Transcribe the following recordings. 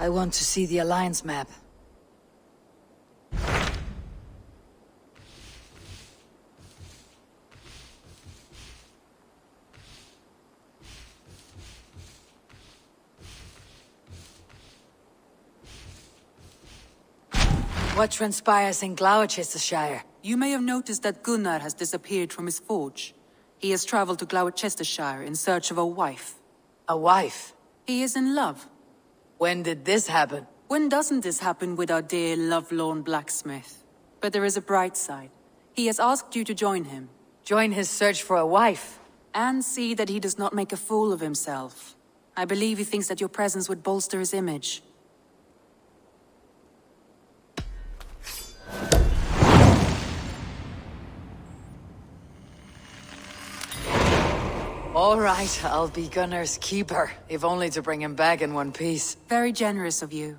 I want to see the Alliance map. What transpires in Gloucestershire? You may have noticed that Gunnar has disappeared from his forge. He has traveled to Gloucestershire in search of a wife. A wife? He is in love. When did this happen? When doesn't this happen with our dear lovelorn blacksmith? But there is a bright side. He has asked you to join him. Join his search for a wife? And see that he does not make a fool of himself. I believe he thinks that your presence would bolster his image. All right, I'll be Gunnar's keeper, if only to bring him back in one piece. Very generous of you.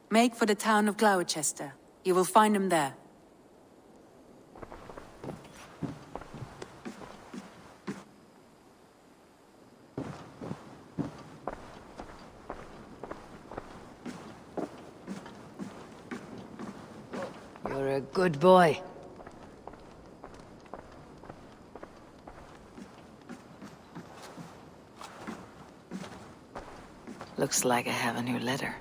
Make for the town of Gloucester. You will find him there. You're a good boy. Looks like I have a new letter.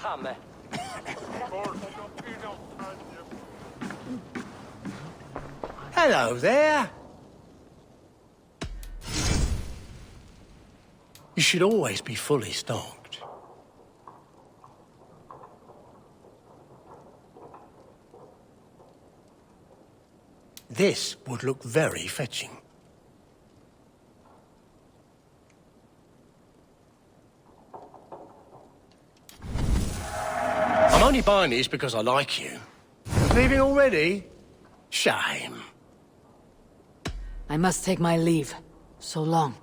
Hamme. Hello there. You should always be fully stocked. This would look very fetching. I'm only buying these because I like you. Leaving already? Shame. I must take my leave. So long.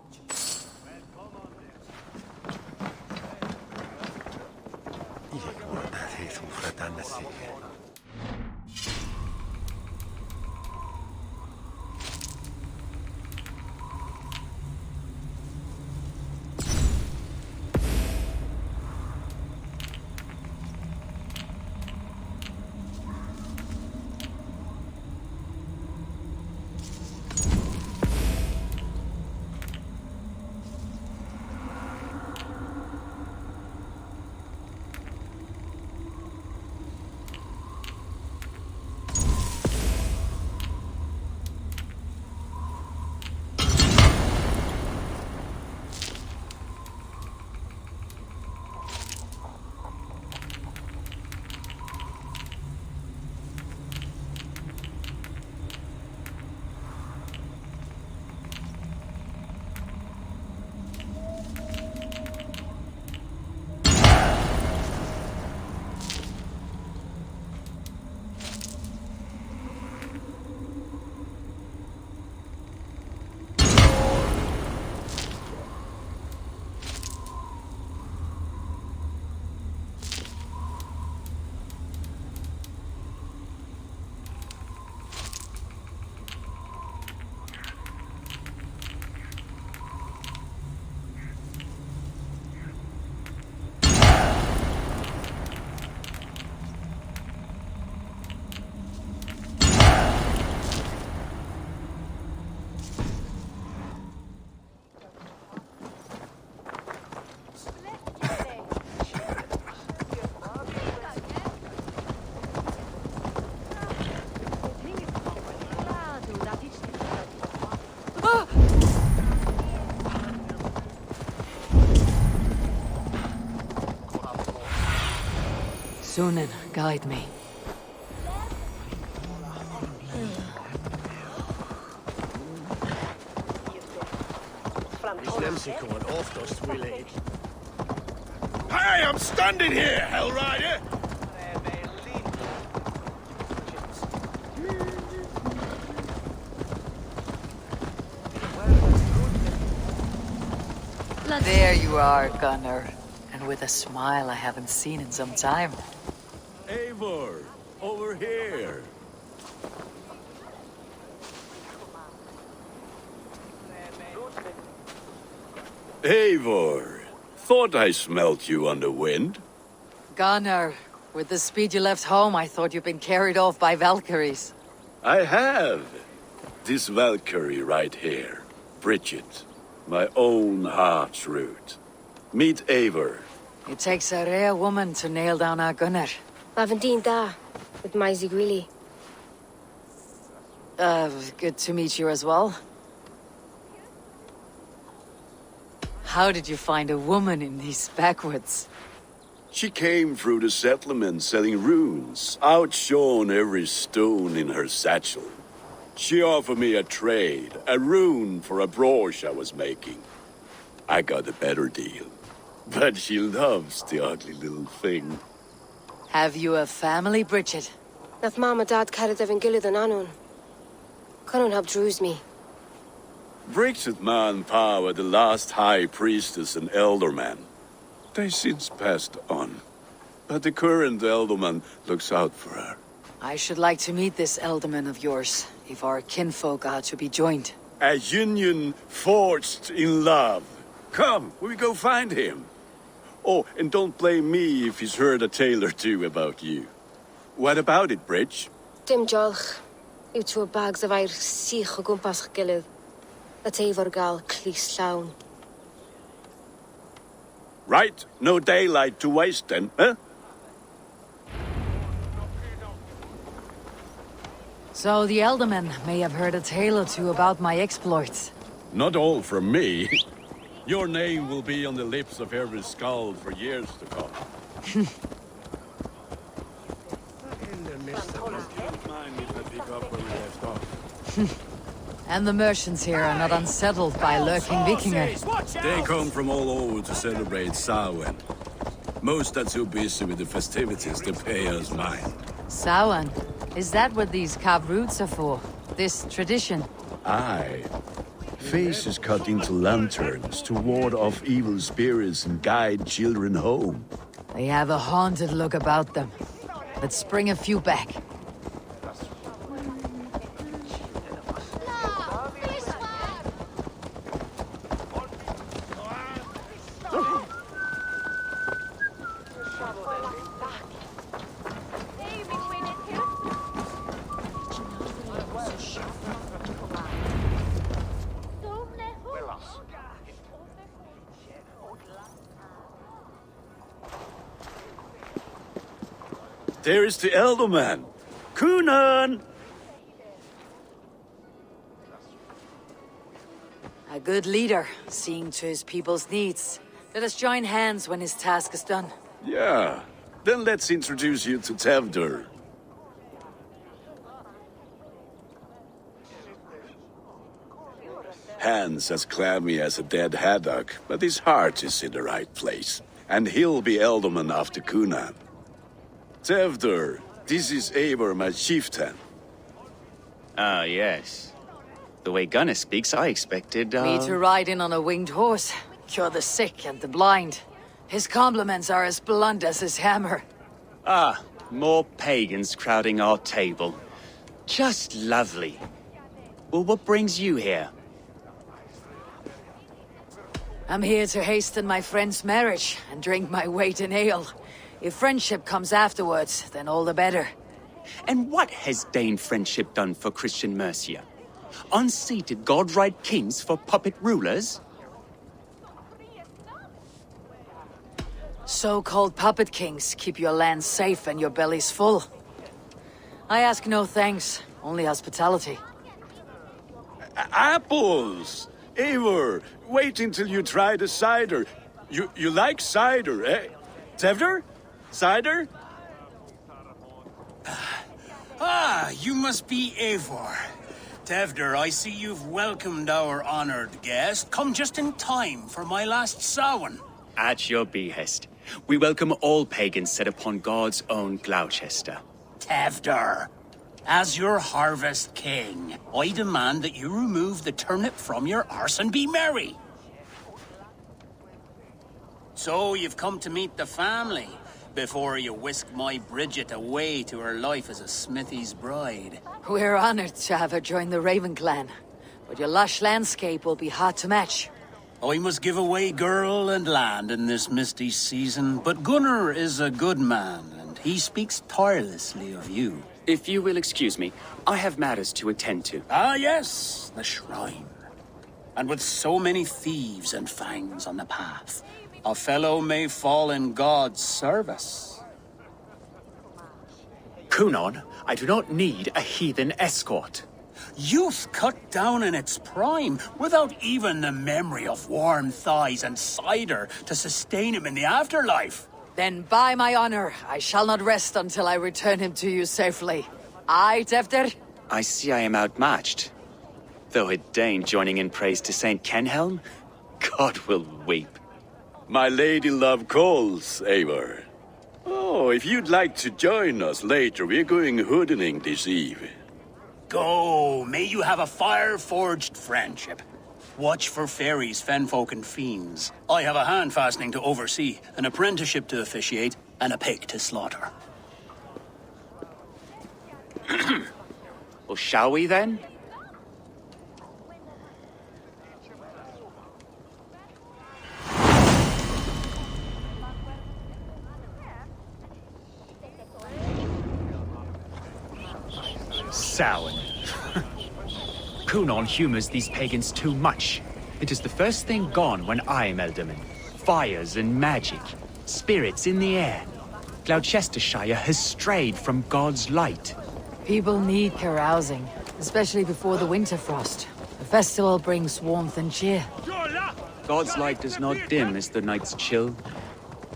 Sunan, guide me. Hey, I'm standing here, Hellrider! There you are, Gunnar. And with a smile I haven't seen in some time. Eivor, over here. Eivor, thought I smelt you on the wind. Gunnar, with the speed you left home, I thought you'd been carried off by Valkyries. I have. This Valkyrie right here, Bridget, my own heart's root. Meet Eivor. It takes a rare woman to nail down our Gunnar. Lavendine da, with Maisie Greeley. Good to meet you as well. How did you find a woman in these backwoods? She came through the settlement selling runes, outshone every stone in her satchel. She offered me a trade, a rune for a brooch I was making. I got a better deal. But she loves the ugly little thing. Have you a family, Bridget? Nath Mom and Dad carried Evan Gillard and Anun. Cannon helped druise me. Bridget Man Pa were the last high priestess and elderman. They since passed on. But the current elderman looks out for her. I should like to meet this elderman of yours, if our kinfolk are to be joined. A union forged in love. Come, we go find him. Oh, and don't blame me if he's heard a tale or two about you. What about it, Bridge? Dim jolch. You two bags of air sich o gwmpas gilydd. That Eivor gal clis llawn. Right, no daylight to waste then, huh? So the Eldermen may have heard a tale or two about my exploits. Not all from me. Your name will be on the lips of every skull for years to come. Mind if I pick up where we left off? And the merchants here are not unsettled by lurking Vikinger. They come from all over to celebrate Samhain. Most are too busy with the festivities to pay us mind. Samhain? Is that what these carved roots are for? This tradition? Aye. Faces cut into lanterns to ward off evil spirits and guide children home. They have a haunted look about them. Let's bring a few back. There is the Elderman. Kunan! A good leader, seeing to his people's needs. Let us join hands when his task is done. Yeah. Then let's introduce you to Tevdur. Hands as clammy as a dead haddock, but his heart is in the right place. And he'll be Elderman after Kunan. Tevdur, this is Eivor, my chieftain. Ah, yes. The way Gunnar speaks, I expected, Me to ride in on a winged horse, cure the sick and the blind. His compliments are as blunt as his hammer. Ah, more pagans crowding our table. Just lovely. Well, what brings you here? I'm here to hasten my friend's marriage and drink my weight in ale. If friendship comes afterwards, then all the better. And what has Dane friendship done for Christian Mercia? Unseated god-right kings for puppet rulers? So-called puppet kings keep your lands safe and your bellies full. I ask no thanks, only hospitality. Apples! Eivor, wait until you try the cider. You like cider, eh? Tevdur? Cider? Ah, you must be Eivor. Tevdur, I see you've welcomed our honored guest. Come just in time for my last Samhain. At your behest. We welcome all pagans set upon God's own Gloucester. Tevdur, as your harvest king, I demand that you remove the turnip from your arse and be merry. So you've come to meet the family before you whisk my Bridget away to her life as a smithy's bride. We're honored to have her join the Raven clan, but your lush landscape will be hard to match. I must give away girl and land in this misty season, but Gunnar is a good man, and he speaks tirelessly of you. If you will excuse me, I have matters to attend to. Ah, yes, the shrine. And with so many thieves and fangs on the path, a fellow may fall in God's service. Kunon, I do not need a heathen escort. Youth cut down in its prime, without even the memory of warm thighs and cider to sustain him in the afterlife. Then by my honor, I shall not rest until I return him to you safely. Aye, Tevdur? I see I am outmatched. Though a Dane joining in praise to Saint Kenhelm, God will weep. My lady love calls, Eivor. Oh, if you'd like to join us later, we're going hoodening this eve. Go, may you have a fire-forged friendship. Watch for fairies, fenfolk, and fiends. I have a hand fastening to oversee, an apprenticeship to officiate, and a pig to slaughter. Well, shall we then? Samhain. Kunon humors these pagans too much. It is the first thing gone when I am Elderman. Fires and magic, spirits in the air. Gloucestershire has strayed from God's light. People need carousing, especially before the winter frost. The festival brings warmth and cheer. God's light does not dim as the nights chill,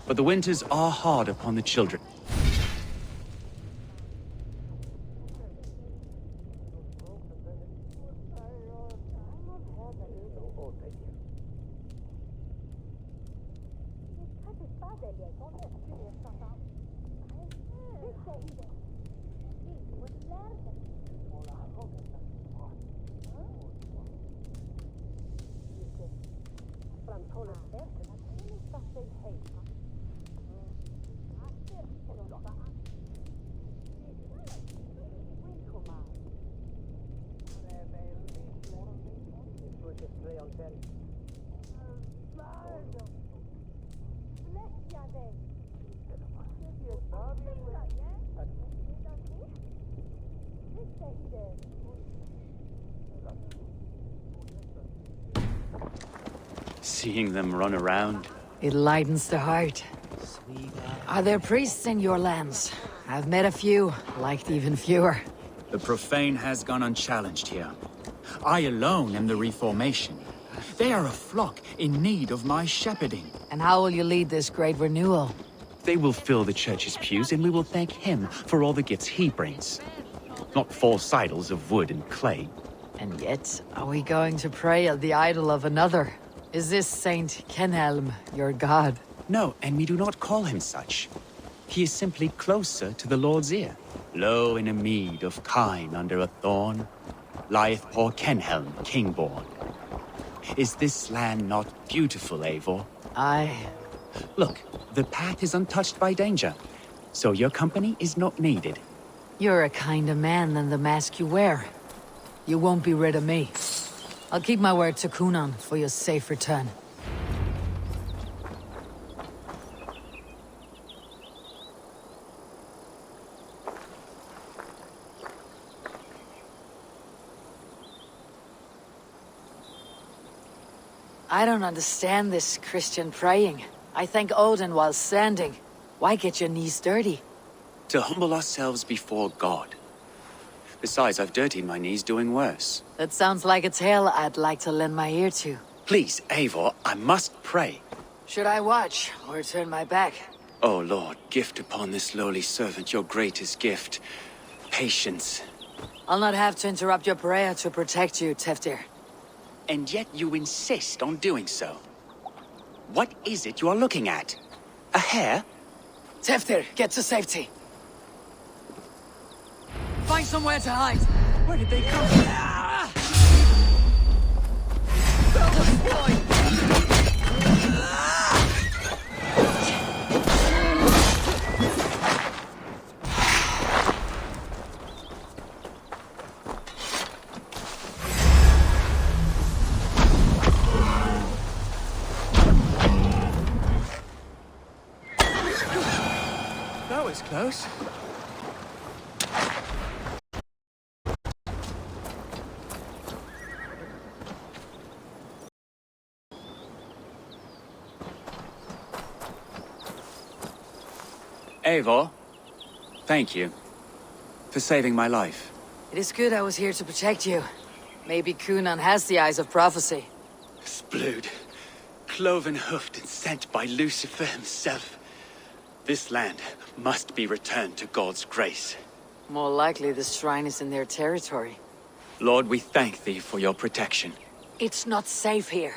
but the winters are hard upon the children. Seeing them run around. It lightens the heart. Are there priests in your lands? I've met a few, liked even fewer. The profane has gone unchallenged here. I alone am the Reformation. They are a flock in need of my shepherding. And how will you lead this great renewal? They will fill the church's pews, and we will thank him for all the gifts he brings. Not false idols of wood and clay. And yet, are we going to pray at the idol of another? Is this Saint Kenhelm your god? No, and we do not call him such. He is simply closer to the Lord's ear. Lo, in a mead of kine under a thorn, lieth poor Kenhelm, king-born. Is this land not beautiful, Eivor? Aye. Look, the path is untouched by danger, so your company is not needed. You're a kinder man than the mask you wear. You won't be rid of me. I'll keep my word to Kunan for your safe return. I don't understand this Christian praying. I thank Odin while standing. Why get your knees dirty? To humble ourselves before God. Besides, I've dirtied my knees doing worse. That sounds like a tale I'd like to lend my ear to. Please, Eivor, I must pray. Should I watch, or turn my back? O Lord, gift upon this lowly servant your greatest gift. Patience. I'll not have to interrupt your prayer to protect you, Teftir. And yet you insist on doing so. What is it you are looking at? A hare? Teftir, get to safety. Find somewhere to hide. Where did they come from? That was close. Eivor, thank you for saving my life. It is good I was here to protect you. Maybe Kunan has the eyes of prophecy. Splood, cloven-hoofed and sent by Lucifer himself. This land must be returned to God's grace. More likely the shrine is in their territory. Lord, we thank thee for your protection. It's not safe here.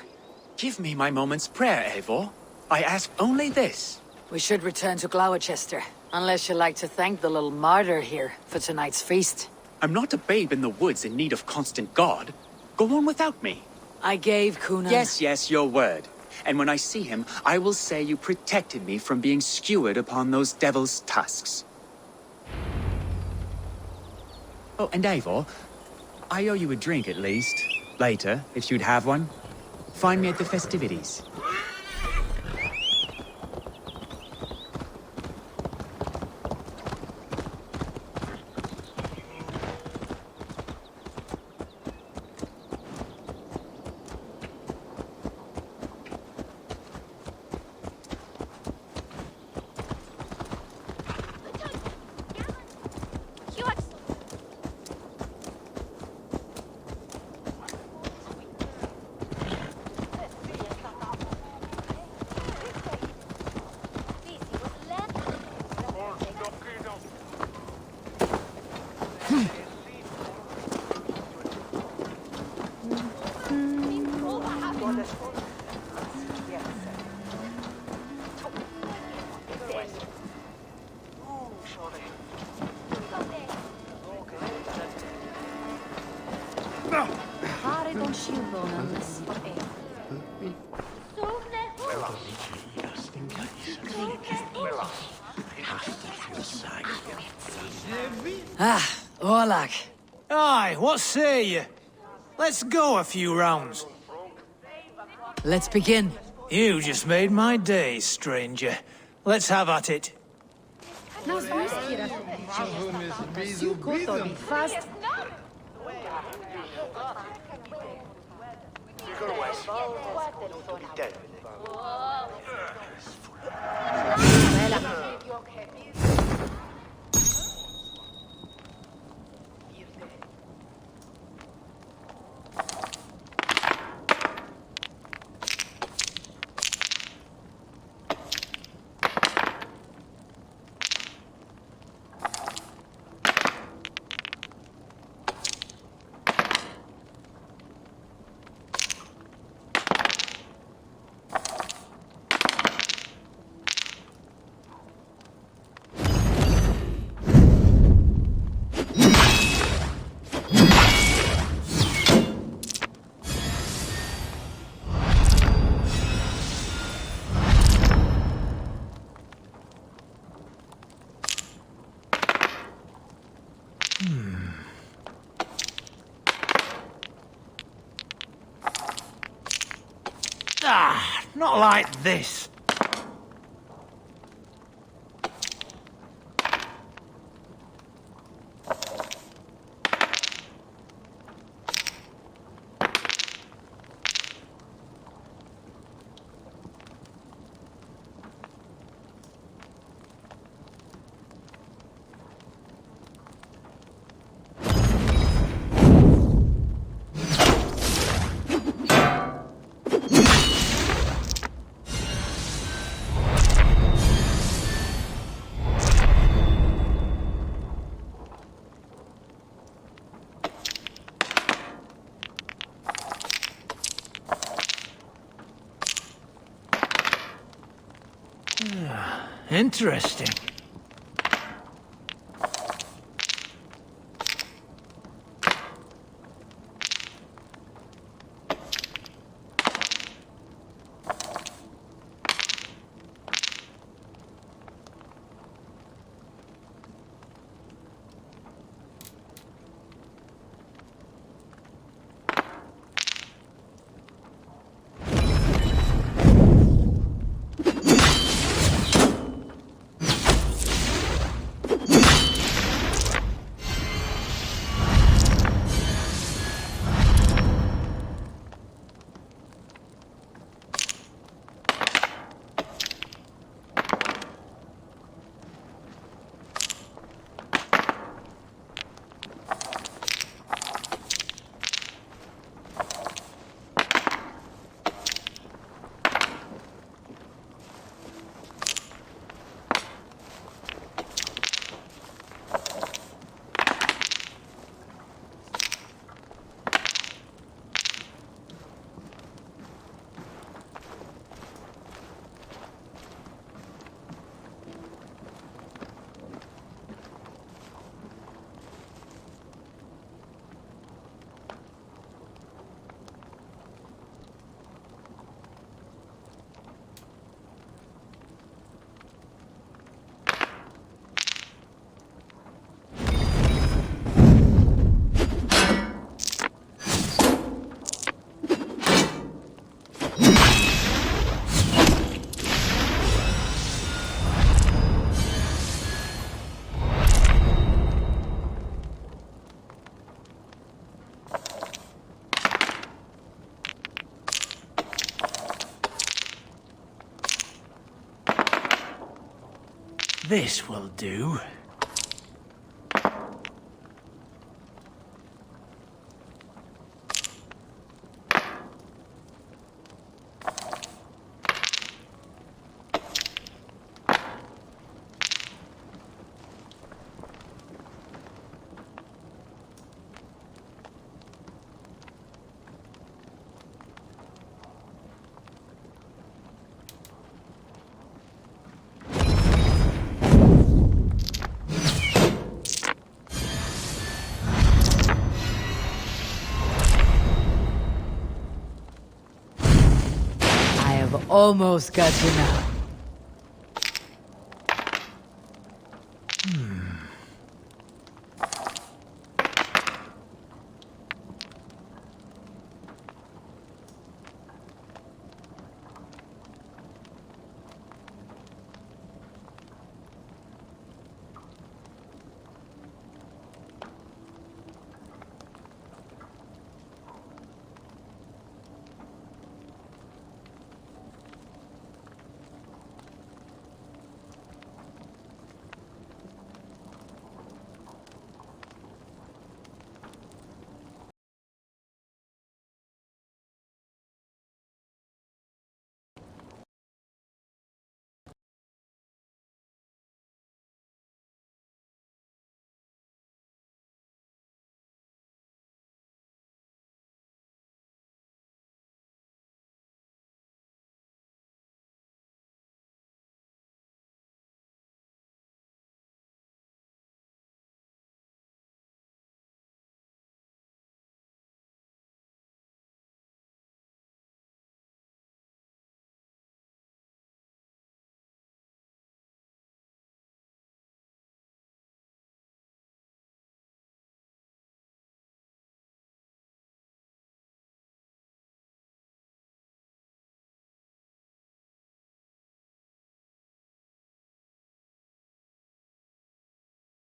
Give me my moment's prayer, Eivor. I ask only this. We should return to Gloucester, unless you'd like to thank the little martyr here for tonight's feast. I'm not a babe in the woods in need of constant guard. Go on without me. I gave Kunan... Yes, your word. And when I see him, I will say you protected me from being skewered upon those devil's tusks. Oh, and Eivor, I owe you a drink at least. Later, if you'd have one. Find me at the festivities. Ah, Orlak. Aye, what say ye? Let's go a few rounds. Let's begin. You just made my day, stranger. Let's have at it. Ah, not like this. Interesting. This will do. Almost got you now.